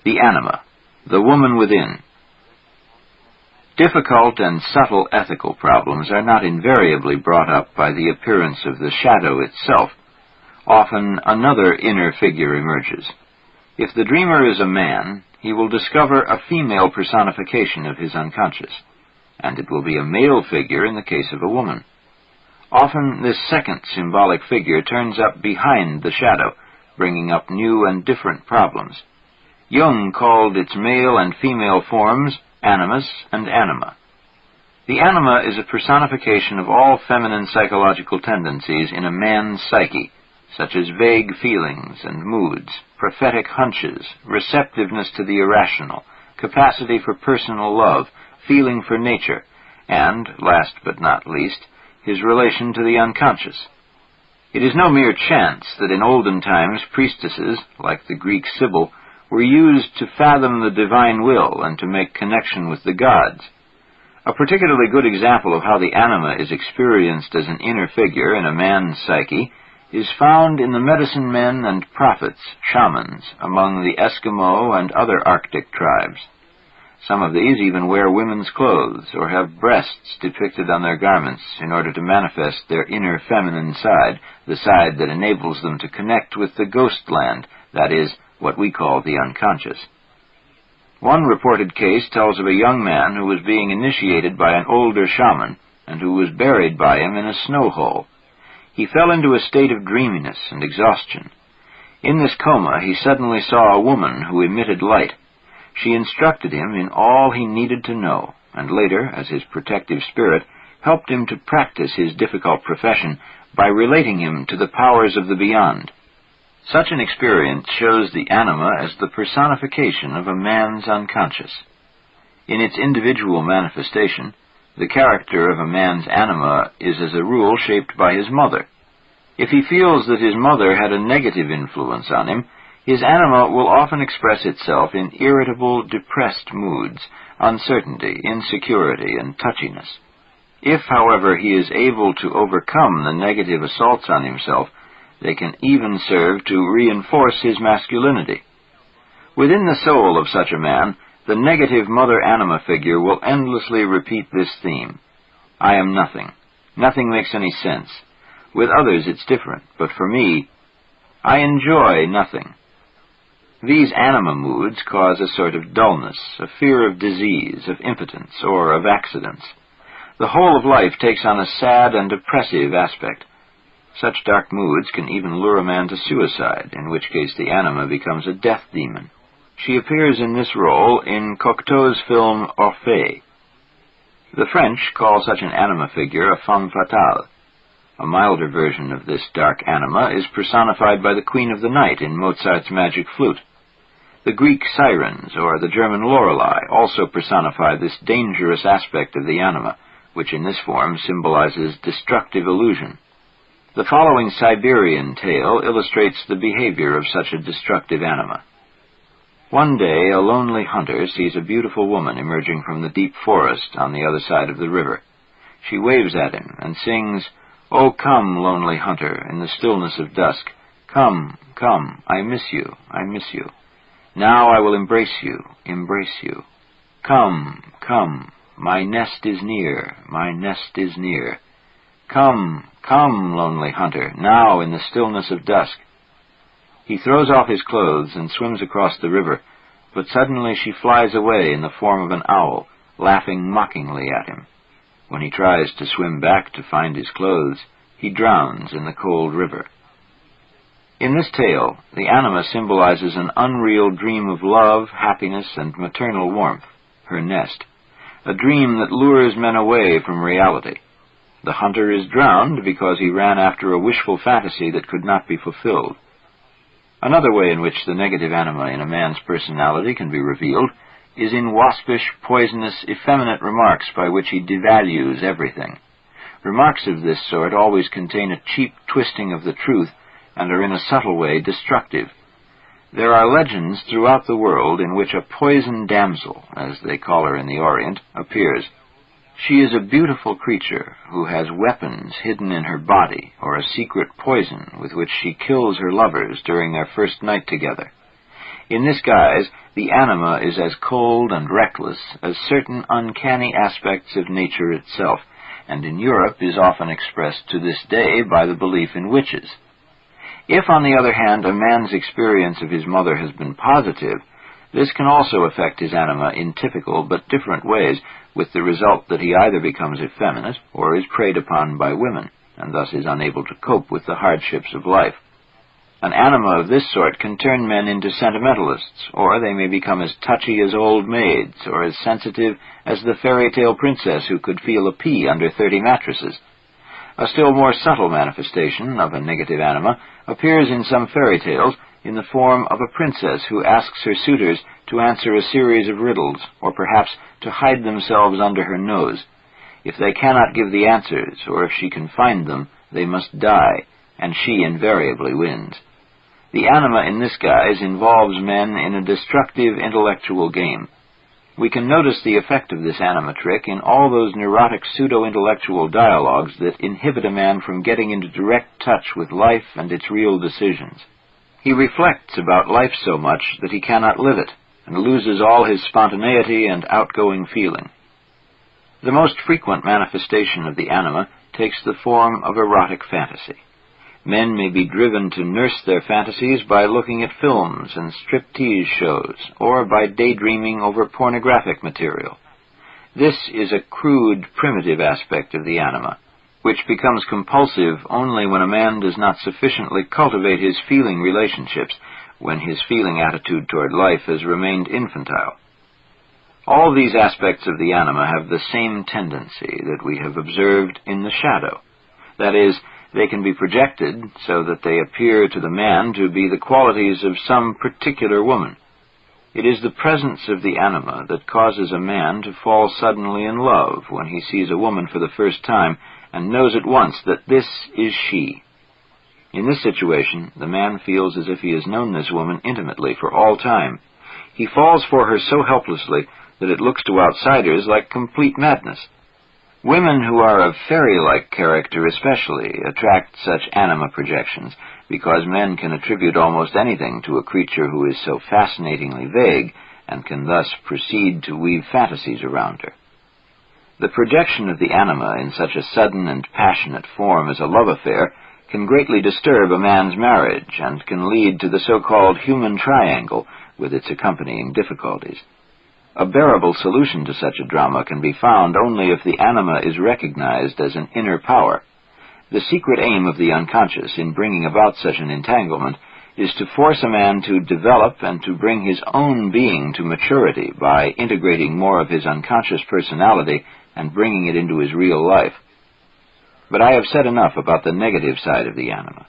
The Anima, the woman within. Difficult and subtle ethical problems are not invariably brought up by the appearance of the shadow itself. Often another inner figure emerges. If the dreamer is a man, he will discover a female personification of his unconscious, and it will be a male figure in the case of a woman. Often this second symbolic figure turns up behind the shadow, bringing up new and different problems. Jung called its male and female forms animus and anima. The anima is a personification of all feminine psychological tendencies in a man's psyche, such as vague feelings and moods, prophetic hunches, receptiveness to the irrational, capacity for personal love, feeling for nature, and, last but not least, his relation to the unconscious. It is no mere chance that in olden times priestesses, like the Greek Sibyl, were used to fathom the divine will and to make connection with the gods. A particularly good example of how the anima is experienced as an inner figure in a man's psyche is found in the medicine men and prophets, shamans, among the Eskimo and other Arctic tribes. Some of these even wear women's clothes or have breasts depicted on their garments in order to manifest their inner feminine side, the side that enables them to connect with the ghost land, that is, what we call the unconscious. One reported case tells of a young man who was being initiated by an older shaman and who was buried by him in a snow hole. He fell into a state of dreaminess and exhaustion. In this coma, he suddenly saw a woman who emitted light. She instructed him in all he needed to know, and later, as his protective spirit, helped him to practice his difficult profession by relating him to the powers of the beyond. Such an experience shows the anima as the personification of a man's unconscious. In its individual manifestation, the character of a man's anima is as a rule shaped by his mother. If he feels that his mother had a negative influence on him, his anima will often express itself in irritable, depressed moods, uncertainty, insecurity, and touchiness. If, however, he is able to overcome the negative assaults on himself, they can even serve to reinforce his masculinity. Within the soul of such a man, the negative mother anima figure will endlessly repeat this theme. I am nothing. Nothing makes any sense. With others it's different, but for me, I enjoy nothing. These anima moods cause a sort of dullness, a fear of disease, of impotence, or of accidents. The whole of life takes on a sad and oppressive aspect. Such dark moods can even lure a man to suicide, in which case the anima becomes a death demon. She appears in this role in Cocteau's film Orphée. The French call such an anima figure a femme fatale. A milder version of this dark anima is personified by the Queen of the Night in Mozart's Magic Flute. The Greek sirens, or the German Lorelei, also personify this dangerous aspect of the anima, which in this form symbolizes destructive illusion. The following Siberian tale illustrates the behavior of such a destructive anima. One day, a lonely hunter sees a beautiful woman emerging from the deep forest on the other side of the river. She waves at him and sings, "Oh, come, lonely hunter, in the stillness of dusk. Come, come, I miss you, I miss you. Now I will embrace you, embrace you. Come, come, my nest is near, my nest is near. Come, come, lonely hunter, now in the stillness of dusk." He throws off his clothes and swims across the river, but suddenly she flies away in the form of an owl, laughing mockingly at him. When he tries to swim back to find his clothes, he drowns in the cold river. In this tale, the anima symbolizes an unreal dream of love, happiness, and maternal warmth, her nest, a dream that lures men away from reality. The hunter is drowned because he ran after a wishful fantasy that could not be fulfilled. Another way in which the negative anima in a man's personality can be revealed is in waspish, poisonous, effeminate remarks by which he devalues everything. Remarks of this sort always contain a cheap twisting of the truth and are in a subtle way destructive. There are legends throughout the world in which a poison damsel, as they call her in the Orient, appears. She is a beautiful creature who has weapons hidden in her body or a secret poison with which she kills her lovers during their first night together. In this guise, the anima is as cold and reckless as certain uncanny aspects of nature itself, and in Europe is often expressed to this day by the belief in witches. If, on the other hand, a man's experience of his mother has been positive, this can also affect his anima in typical but different ways, with the result that he either becomes effeminate or is preyed upon by women, and thus is unable to cope with the hardships of life. An anima of this sort can turn men into sentimentalists, or they may become as touchy as old maids, or as sensitive as the fairy tale princess who could feel a pea under 30 mattresses. A still more subtle manifestation of a negative anima appears in some fairy tales in the form of a princess who asks her suitors to answer a series of riddles, or perhaps to hide themselves under her nose. If they cannot give the answers, or if she can find them, they must die, and she invariably wins. The anima in this guise involves men in a destructive intellectual game. We can notice the effect of this anima trick in all those neurotic pseudo-intellectual dialogues that inhibit a man from getting into direct touch with life and its real decisions. He reflects about life so much that he cannot live it, and loses all his spontaneity and outgoing feeling. The most frequent manifestation of the anima takes the form of erotic fantasy. Men may be driven to nurse their fantasies by looking at films and striptease shows, or by daydreaming over pornographic material. This is a crude, primitive aspect of the anima, which becomes compulsive only when a man does not sufficiently cultivate his feeling relationships, when his feeling attitude toward life has remained infantile. All these aspects of the anima have the same tendency that we have observed in the shadow. That is, they can be projected so that they appear to the man to be the qualities of some particular woman. It is the presence of the anima that causes a man to fall suddenly in love when he sees a woman for the first time and knows at once that this is she. In this situation, the man feels as if he has known this woman intimately for all time. He falls for her so helplessly that it looks to outsiders like complete madness. Women who are of fairy-like character especially attract such anima projections, because men can attribute almost anything to a creature who is so fascinatingly vague, and can thus proceed to weave fantasies around her. The projection of the anima in such a sudden and passionate form as a love affair can greatly disturb a man's marriage, and can lead to the so-called human triangle, with its accompanying difficulties. A bearable solution to such a drama can be found only if the anima is recognized as an inner power. The secret aim of the unconscious in bringing about such an entanglement is to force a man to develop and to bring his own being to maturity by integrating more of his unconscious personality and bringing it into his real life. But I have said enough about the negative side of the anima.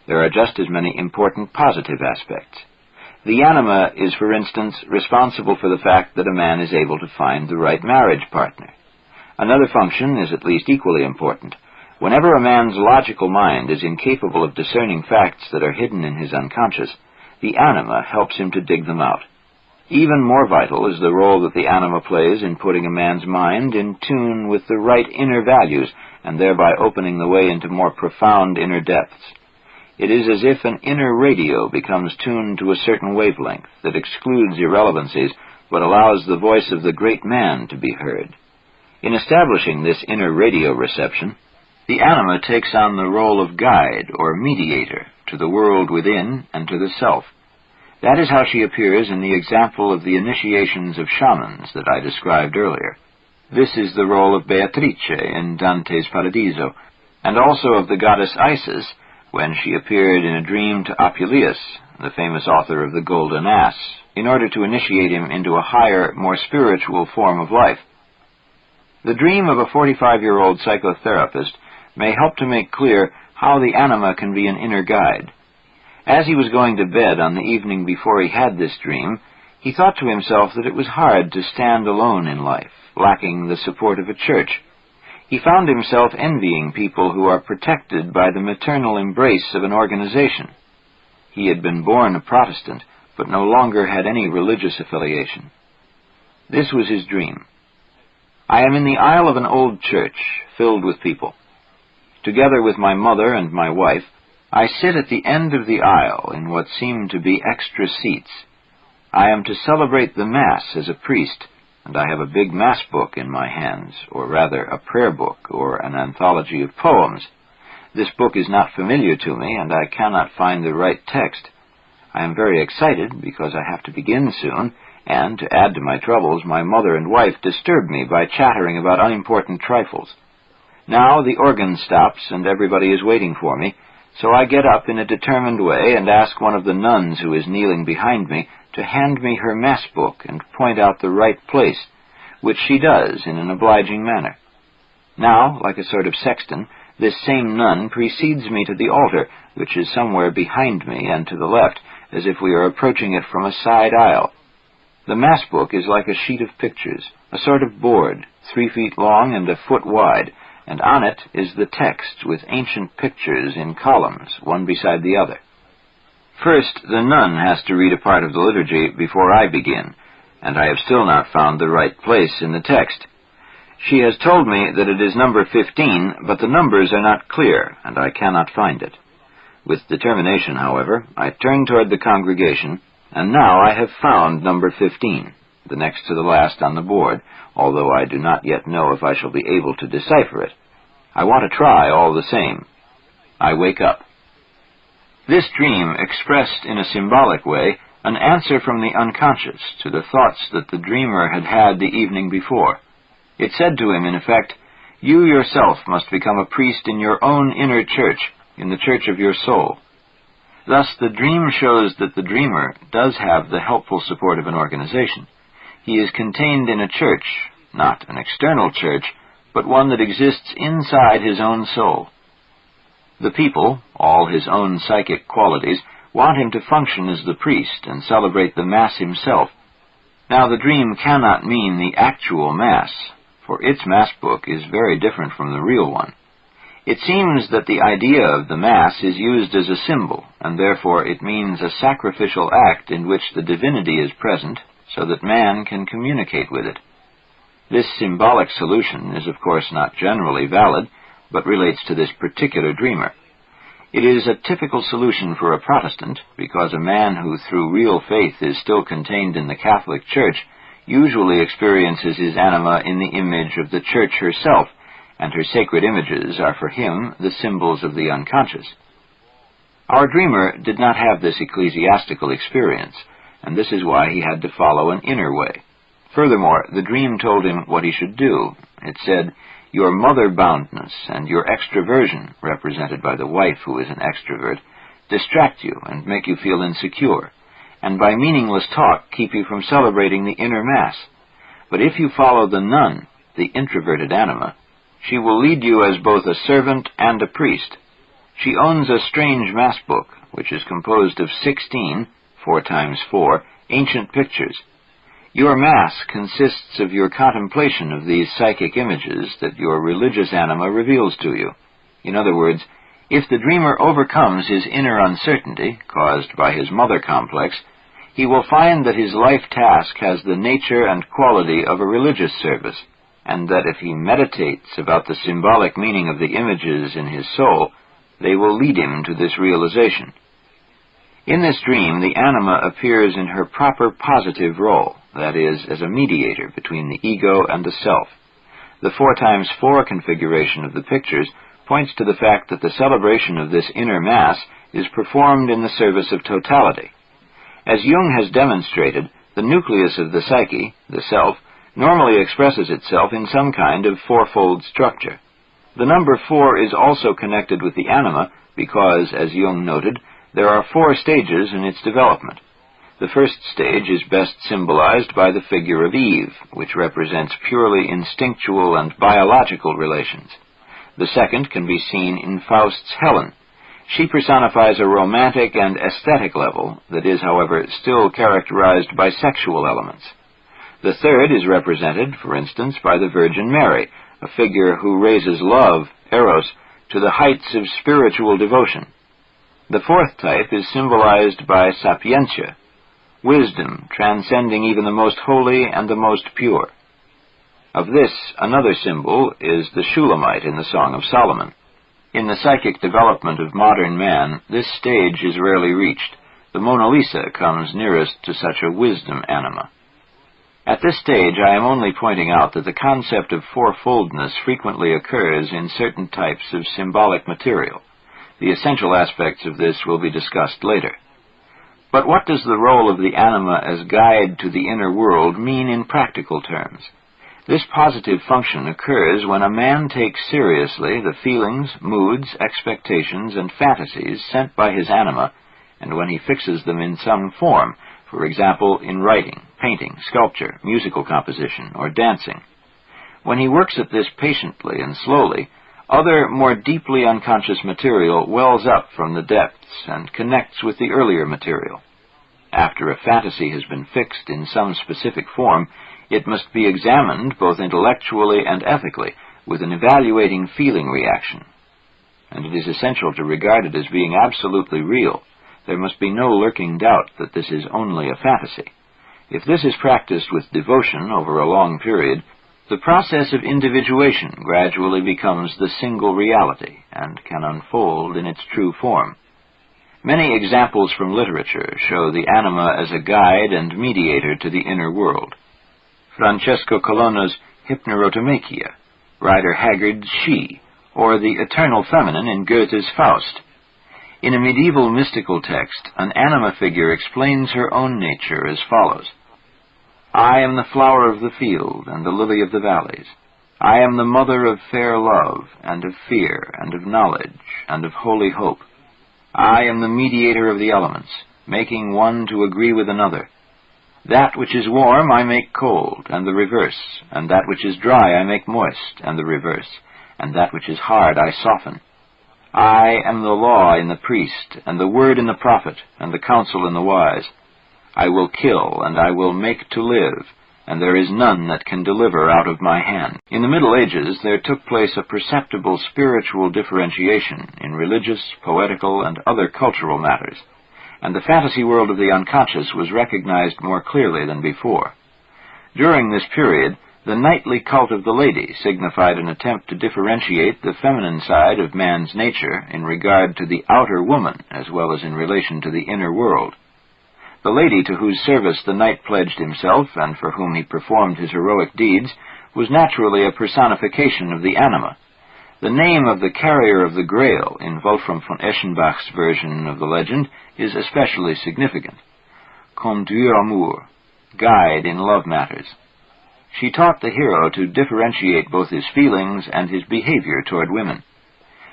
There are just as many important positive aspects. The anima is, for instance, responsible for the fact that a man is able to find the right marriage partner. Another function is at least equally important. Whenever a man's logical mind is incapable of discerning facts that are hidden in his unconscious, the anima helps him to dig them out. Even more vital is the role that the anima plays in putting a man's mind in tune with the right inner values, and thereby opening the way into more profound inner depths. It is as if an inner radio becomes tuned to a certain wavelength that excludes irrelevancies, but allows the voice of the great man to be heard. In establishing this inner radio reception, the anima takes on the role of guide or mediator to the world within and to the self. That is how she appears in the example of the initiations of shamans that I described earlier. This is the role of Beatrice in Dante's Paradiso, and also of the goddess Isis, when she appeared in a dream to Apuleius, the famous author of the Golden Ass, in order to initiate him into a higher, more spiritual form of life. The dream of a 45-year-old psychotherapist may help to make clear how the anima can be an inner guide. As he was going to bed on the evening before he had this dream, he thought to himself that it was hard to stand alone in life, lacking the support of a church. He found himself envying people who are protected by the maternal embrace of an organization. He had been born a Protestant, but no longer had any religious affiliation. This was his dream. I am in the aisle of an old church, filled with people. Together with my mother and my wife, I sit at the end of the aisle in what seem to be extra seats. I am to celebrate the Mass as a priest, and I have a big Mass book in my hands, or rather a prayer book or an anthology of poems. This book is not familiar to me, and I cannot find the right text. I am very excited because I have to begin soon, and, to add to my troubles, my mother and wife disturb me by chattering about unimportant trifles. Now the organ stops, and everybody is waiting for me, so I get up in a determined way and ask one of the nuns who is kneeling behind me to hand me her Mass book and point out the right place, which she does in an obliging manner. Now, like a sort of sexton, this same nun precedes me to the altar, which is somewhere behind me and to the left, as if we are approaching it from a side aisle. The Mass book is like a sheet of pictures, a sort of board, 3 feet long and a foot wide, and on it is the text with ancient pictures in columns, one beside the other. First, the nun has to read a part of the liturgy before I begin, and I have still not found the right place in the text. She has told me that it is number 15, but the numbers are not clear, and I cannot find it. With determination, however, I turn toward the congregation, and now I have found number 15, the next to the last on the board, although I do not yet know if I shall be able to decipher it. I want to try all the same. I wake up. This dream expressed in a symbolic way an answer from the unconscious to the thoughts that the dreamer had had the evening before. It said to him, in effect, "You yourself must become a priest in your own inner church, in the church of your soul." Thus, the dream shows that the dreamer does have the helpful support of an organization. He is contained in a church, not an external church, but one that exists inside his own soul. The people, all his own psychic qualities, want him to function as the priest and celebrate the Mass himself. Now, the dream cannot mean the actual Mass, for its Mass book is very different from the real one. It seems that the idea of the Mass is used as a symbol, and therefore it means a sacrificial act in which the divinity is present, so that man can communicate with it. This symbolic solution is of course not generally valid, but relates to this particular dreamer. It is a typical solution for a Protestant, because a man who through real faith is still contained in the Catholic Church usually experiences his anima in the image of the Church herself, and her sacred images are for him the symbols of the unconscious. Our dreamer did not have this ecclesiastical experience, and this is why he had to follow an inner way. Furthermore, the dream told him what he should do. It said, "Your mother-boundness and your extroversion," represented by the wife who is an extrovert, "distract you and make you feel insecure, and by meaningless talk keep you from celebrating the inner Mass. But if you follow the nun, the introverted anima, she will lead you as both a servant and a priest. She owns a strange Mass book, which is composed of 16, 4 times 4, ancient pictures. Your Mass consists of your contemplation of these psychic images that your religious anima reveals to you. In other words, if the dreamer overcomes his inner uncertainty, caused by his mother complex, he will find that his life task has the nature and quality of a religious service, and that if he meditates about the symbolic meaning of the images in his soul, they will lead him to this realization." In this dream, the anima appears in her proper positive role, that is, as a mediator between the ego and the self. The 4 times 4 configuration of the pictures points to the fact that the celebration of this inner Mass is performed in the service of totality. As Jung has demonstrated, the nucleus of the psyche, the self, normally expresses itself in some kind of fourfold structure. The number 4 is also connected with the anima because, as Jung noted, there are 4 stages in its development. The first stage is best symbolized by the figure of Eve, which represents purely instinctual and biological relations. The second can be seen in Faust's Helen. She personifies a romantic and aesthetic level that is, however, still characterized by sexual elements. The third is represented, for instance, by the Virgin Mary, a figure who raises love, eros, to the heights of spiritual devotion. The fourth type is symbolized by sapientia, wisdom transcending even the most holy and the most pure. Of this, another symbol is the Shulamite in the Song of Solomon. In the psychic development of modern man, this stage is rarely reached. The Mona Lisa comes nearest to such a wisdom anima. At this stage, I am only pointing out that the concept of fourfoldness frequently occurs in certain types of symbolic material. The essential aspects of this will be discussed later. But what does the role of the anima as guide to the inner world mean in practical terms? This positive function occurs when a man takes seriously the feelings, moods, expectations, and fantasies sent by his anima, and when he fixes them in some form, for example, in writing, painting, sculpture, musical composition, or dancing. When he works at this patiently and slowly, other, more deeply unconscious material wells up from the depths and connects with the earlier material. After a fantasy has been fixed in some specific form, it must be examined both intellectually and ethically, with an evaluating feeling reaction. And it is essential to regard it as being absolutely real. There must be no lurking doubt that this is only a fantasy. If this is practiced with devotion over a long period, the process of individuation gradually becomes the single reality and can unfold in its true form. Many examples from literature show the anima as a guide and mediator to the inner world. Francesco Colonna's Hypnerotomachia, Rider Haggard's She, or the eternal feminine in Goethe's Faust. In a medieval mystical text, an anima figure explains her own nature as follows. I am the flower of the field and the lily of the valleys. I am the mother of fair love, and of fear, and of knowledge, and of holy hope. I am the mediator of the elements, making one to agree with another. That which is warm I make cold, and the reverse, and that which is dry I make moist, and the reverse, and that which is hard I soften. I am the law in the priest, and the word in the prophet, and the counsel in the wise. I will kill, and I will make to live, and there is none that can deliver out of my hand. In the Middle Ages there took place a perceptible spiritual differentiation in religious, poetical, and other cultural matters, and the fantasy world of the unconscious was recognized more clearly than before. During this period, the knightly cult of the lady signified an attempt to differentiate the feminine side of man's nature in regard to the outer woman as well as in relation to the inner world. The lady to whose service the knight pledged himself and for whom he performed his heroic deeds was naturally a personification of the anima. The name of the carrier of the Grail in Wolfram von Eschenbach's version of the legend is especially significant. Conduire amour, guide in love matters. She taught the hero to differentiate both his feelings and his behavior toward women.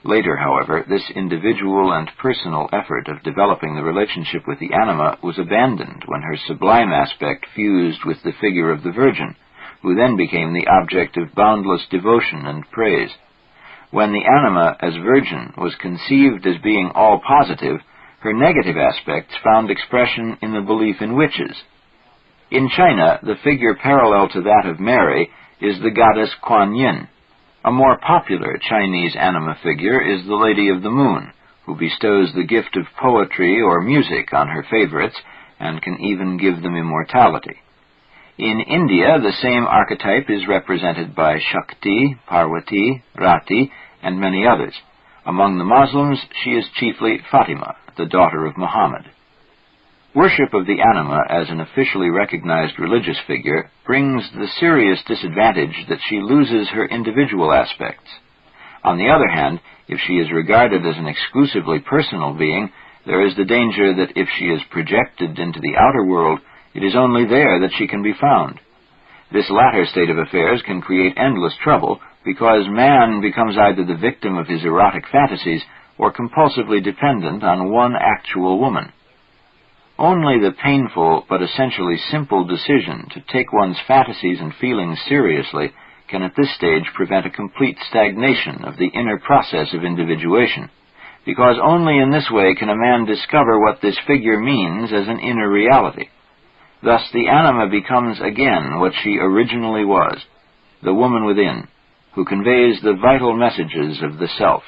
Later, however, this individual and personal effort of developing the relationship with the anima was abandoned when her sublime aspect fused with the figure of the Virgin, who then became the object of boundless devotion and praise. When the anima as Virgin was conceived as being all positive, her negative aspects found expression in the belief in witches. In China, the figure parallel to that of Mary is the goddess Kuan Yin. A more popular Chinese anima figure is the Lady of the Moon, who bestows the gift of poetry or music on her favorites and can even give them immortality. In India, the same archetype is represented by Shakti, Parvati, Rati, and many others. Among the Muslims, she is chiefly Fatima, the daughter of Muhammad. Worship of the anima as an officially recognized religious figure brings the serious disadvantage that she loses her individual aspects. On the other hand, if she is regarded as an exclusively personal being, there is the danger that if she is projected into the outer world, it is only there that she can be found. This latter state of affairs can create endless trouble because man becomes either the victim of his erotic fantasies or compulsively dependent on one actual woman. Only the painful but essentially simple decision to take one's fantasies and feelings seriously can at this stage prevent a complete stagnation of the inner process of individuation, because only in this way can a man discover what this figure means as an inner reality. Thus the anima becomes again what she originally was, the woman within, who conveys the vital messages of the self.